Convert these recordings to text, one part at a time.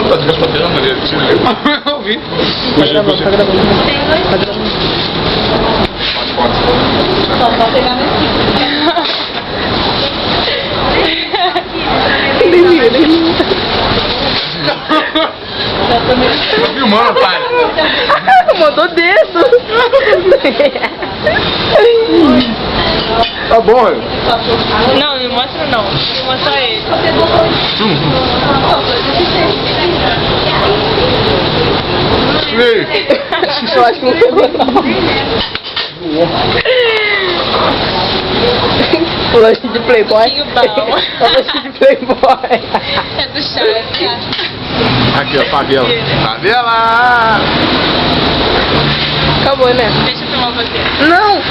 Tá gravando ali, eu ouvi. Tá gravando. Só pegar meu Tá filmando, pai. Mandou dedo. Tá bom, eu. Não, me mostra não. Me mostra ele. Ei. Eu acho que não pegou não. Lanche de Playboy. Lanche de Playboy. É do Charles. Aqui, ó, favela. Favela! Acabou, né? Deixa eu filmar você. Não! O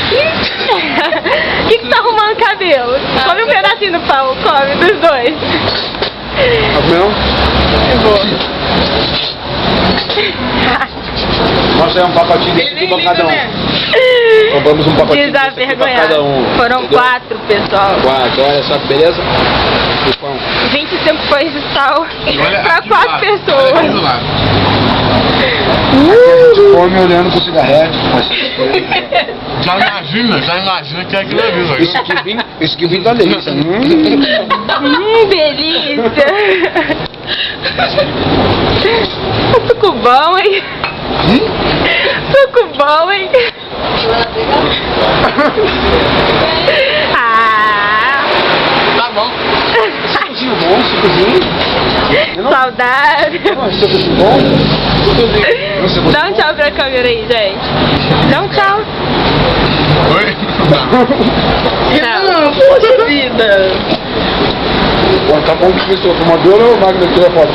que tá arrumando cabelo? Come um pedacinho do pau, come dos dois. Tá vendo? É boa. Mostra aí um pacotinho desse pra cada um. Compramos um pacotinho desse aqui pra cada um. Foram entendeu? 4, pessoal. 4, olha só que beleza. E pão. 25 pães de sal pra 4 pessoas. A gente come olhando pro cigarrete. Já imagina que é aquilo ali. Isso que vim tá delícia. Delícia. Suco bom, hein? Suco bom, hein? Ah. Tá bom. Sucozinho bom, sucozinho. Saudade. Sucozinho bom. Dá um tchau pra câmera aí, gente. Dá um tchau. Oi? Tchau. Poxa vida. Tá bom que pessoa fumadora ou máquina de tirar foto?